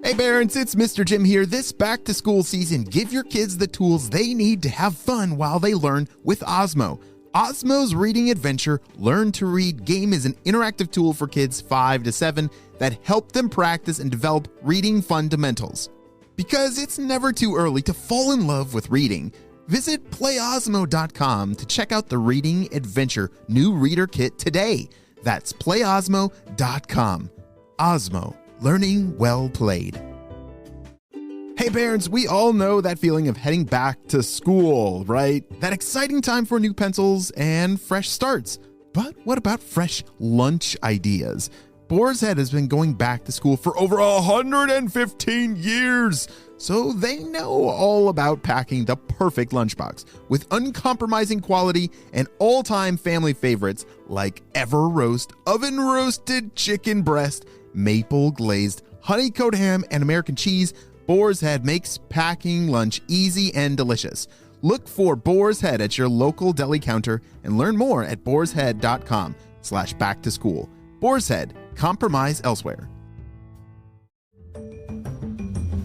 Hey parents, it's Mr. Jim here. This back to school season, give your kids the tools they need to have fun while they learn with Osmo. Osmo's Reading Adventure Learn to Read game is an interactive tool for kids 5 to 7 that help them practice and develop reading fundamentals. Because it's never too early to fall in love with reading. Visit playosmo.com to check out the Reading Adventure new reader kit today. That's playosmo.com. Osmo, learning well played. Hey parents, we all know that feeling of heading back to school, right? That exciting time for new pencils and fresh starts. But what about fresh lunch ideas? Boar's Head has been going back to school for over 115 years, so they know all about packing the perfect lunchbox with uncompromising quality and all-time family favorites like Ever Roast, oven roasted chicken breast, maple glazed, honey coat ham, and American cheese. Boar's Head makes packing lunch easy and delicious. Look for Boar's Head at your local deli counter and learn more at boarshead.com/back-to-school. Boar's Head, compromise elsewhere.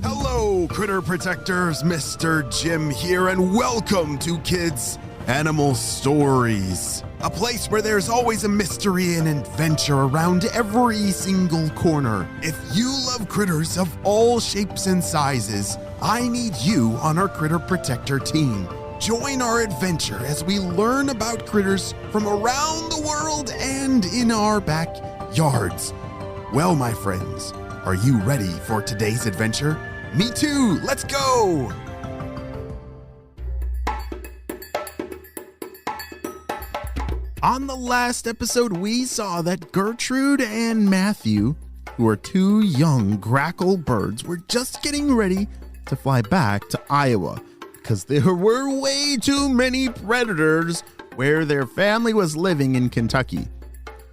Hello, critter protectors. Mr. Jim here, and welcome to Kids Animal Stories, a place where there's always a mystery and adventure around every single corner. If you love critters of all shapes and sizes, I need you on our Critter Protector team. Join our adventure as we learn about critters from around the world and in our backyards. Well, my friends, are you ready for today's adventure? Me too, let's go! On the last episode, we saw that Gertrude and Matthew, who are two young grackle birds, were just getting ready to fly back to Iowa because there were way too many predators where their family was living in Kentucky.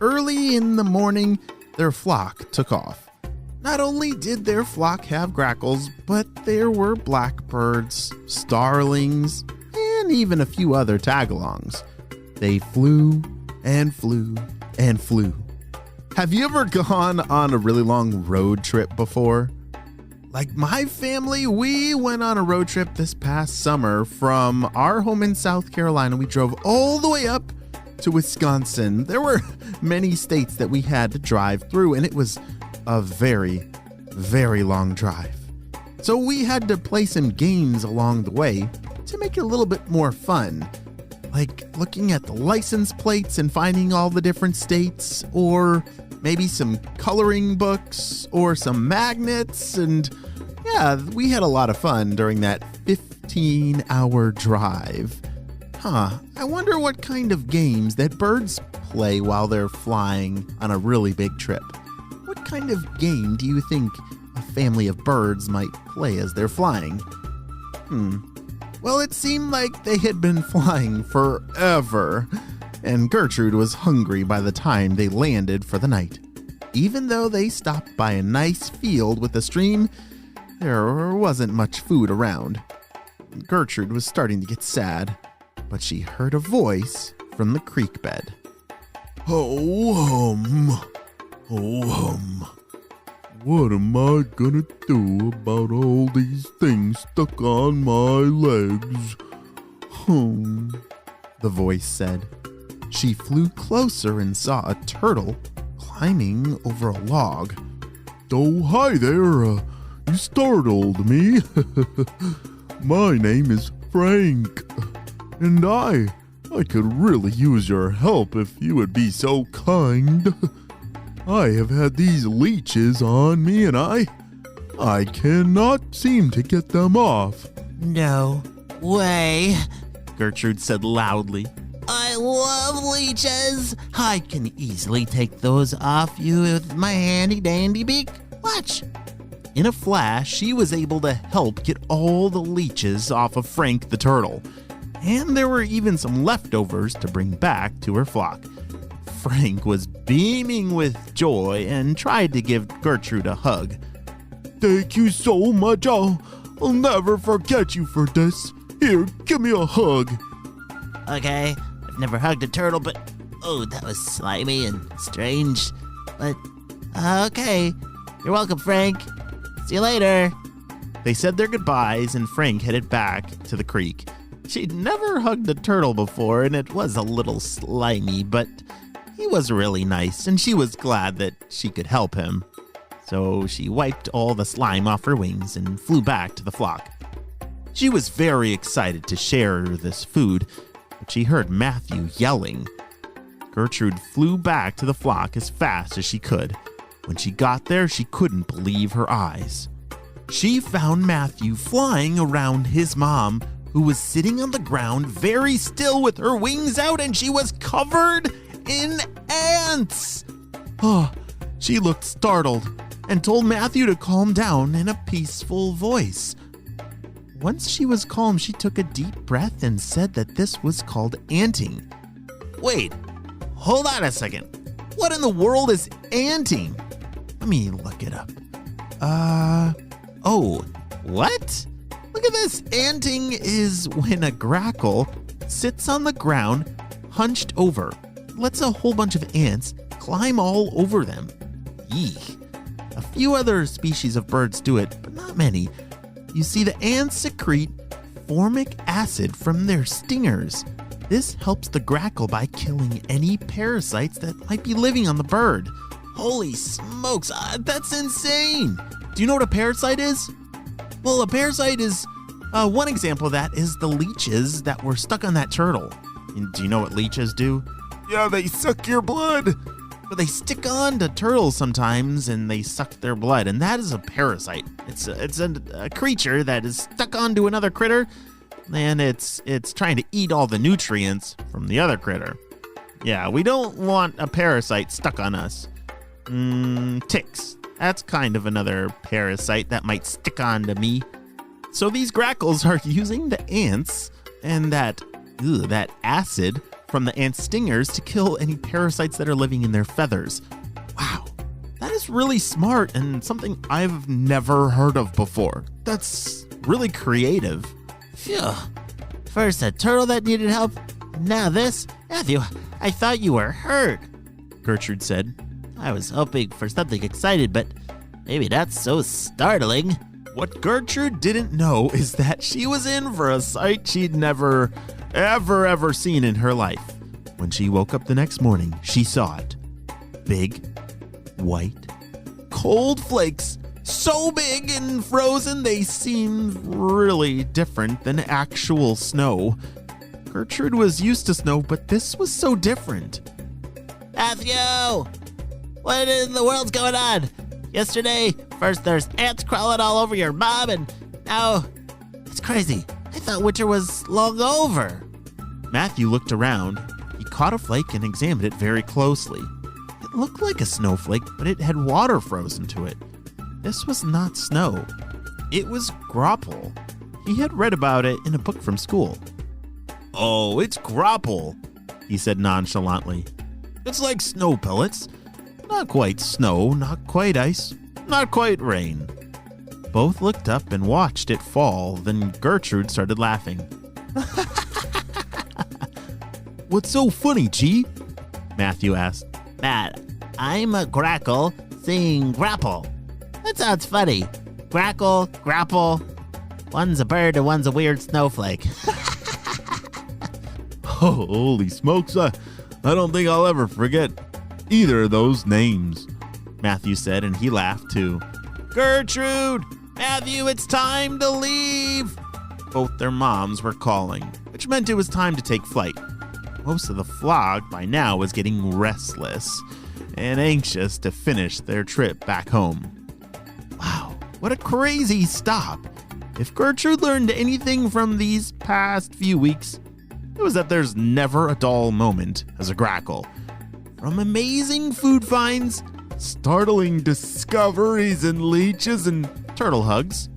Early in the morning, their flock took off. Not only did their flock have grackles, but there were blackbirds, starlings, and even a few other tagalongs. They flew and flew and flew. Have you ever gone on a really long road trip before? Like my family, we went on a road trip this past summer from our home in South Carolina. We drove all the way up to Wisconsin. There were many states that we had to drive through, and it was a very, very long drive. So we had to play some games along the way to make it a little bit more fun. Like looking at the license plates and finding all the different states, or maybe some coloring books or some magnets. And yeah, we had a lot of fun during that 15-hour drive. I wonder what kind of games that birds play while they're flying on a really big trip. What kind of game do you think a family of birds might play as they're flying? Well, it seemed like they had been flying forever, and Gertrude was hungry by the time they landed for the night. Even though they stopped by a nice field with a stream, there wasn't much food around. Gertrude was starting to get sad, but she heard a voice from the creek bed. Ho-hum, ho-hum. What am I gonna do about all these things stuck on my legs? The voice said. She flew closer and saw a turtle climbing over a log. Oh, hi there. You startled me. My name is Frank, and I could really use your help if you would be so kind. I have had these leeches on me, and I cannot seem to get them off. No way, Gertrude said loudly. I love leeches. I can easily take those off you with my handy-dandy beak. Watch. In a flash, she was able to help get all the leeches off of Frank the turtle. And there were even some leftovers to bring back to her flock. Frank was beaming with joy and tried to give Gertrude a hug. Thank you so much. I'll never forget you for this. Here, give me a hug. Okay, I've never hugged a turtle, but oh, that was slimy and strange. But okay, you're welcome, Frank. See you later. They said their goodbyes and Frank headed back to the creek. She'd never hugged a turtle before and it was a little slimy, but he was really nice and she was glad that she could help him. So she wiped all the slime off her wings and flew back to the flock. She was very excited to share this food, but she heard Matthew yelling. Gertrude flew back to the flock as fast as she could. When she got there, she couldn't believe her eyes. She found Matthew flying around his mom, who was sitting on the ground very still with her wings out, and she was covered in ants. Oh, she looked startled and told Matthew to calm down in a peaceful voice. Once she was calm, she took a deep breath and said that this was called anting. Wait, hold on a second. What in the world is anting? Let me look it up. Oh, what? Look at this. Anting is when a grackle sits on the ground, hunched over, lets a whole bunch of ants climb all over them. Eek. A few other species of birds do it, but not many. You see, the ants secrete formic acid from their stingers. This helps the grackle by killing any parasites that might be living on the bird. Holy smokes, that's insane! Do you know what a parasite is? Well, a parasite is, one example of that is the leeches that were stuck on that turtle. And do you know what leeches do? Yeah, they suck your blood. But they stick on to turtles sometimes and they suck their blood, and that is a parasite. It's a creature that is stuck onto another critter, and it's trying to eat all the nutrients from the other critter. Yeah, we don't want a parasite stuck on us. Ticks. That's kind of another parasite that might stick onto me. So these grackles are using the ants and that acid from the ant stingers to kill any parasites that are living in their feathers. Wow, that is really smart and something I've never heard of before. That's really creative. Phew. First a turtle that needed help, now this. Matthew, I thought you were hurt, Gertrude said. I was hoping for something exciting, but maybe not so startling. What Gertrude didn't know is that she was in for a sight she'd never, ever seen in her life. When she woke up the next morning, she saw it. Big, white, cold flakes, so big and frozen they seemed really different than actual snow. Gertrude was used to snow, but this was so different. Matthew! What in the world's going on? Yesterday, first there's ants crawling all over your mom, and now it's crazy. I thought winter was long over. Matthew looked around. He caught a flake and examined it very closely. It looked like a snowflake, but it had water frozen to it. This was not snow. It was grapple. He had read about it in a book from school. Oh, it's grapple, he said nonchalantly. It's like snow pellets. Not quite snow, not quite ice, not quite rain. Both looked up and watched it fall, then Gertrude started laughing. What's so funny, G? Matthew asked. Matt, I'm a grackle saying grapple. That sounds funny. Grackle, grapple. One's a bird and one's a weird snowflake. Oh, holy smokes, I don't think I'll ever forget either of those names, Matthew said, and he laughed too. Gertrude! Matthew, it's time to leave! Both their moms were calling, which meant it was time to take flight. Most of the flock by now was getting restless and anxious to finish their trip back home. Wow, what a crazy stop! If Gertrude learned anything from these past few weeks, it was that there's never a dull moment as a grackle. From amazing food finds, startling discoveries in leeches and turtle hugs,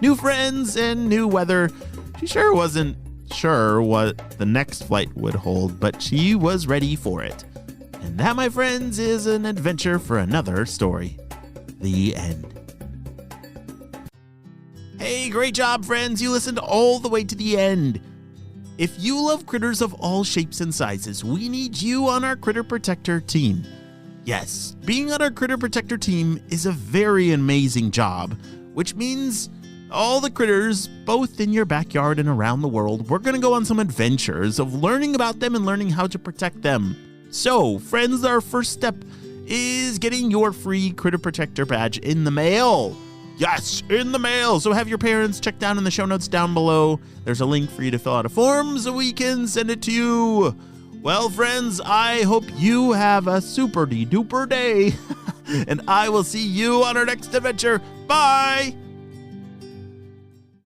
new friends and new weather, she sure wasn't sure what the next flight would hold, but she was ready for it. And that, my friends, is an adventure for another story. The end. Hey, great job, friends. You listened all the way to the end. If you love critters of all shapes and sizes, we need you on our Critter Protector team. Yes, being on our Critter Protector team is a very amazing job, which means all the critters, both in your backyard and around the world, we're going to go on some adventures of learning about them and learning how to protect them. So, friends, our first step is getting your free Critter Protector badge in the mail. Yes, in the mail. So have your parents check down in the show notes down below. There's a link for you to fill out a form so we can send it to you. Well, friends, I hope you have a super-de-duper day. And I will see you on our next adventure. Bye!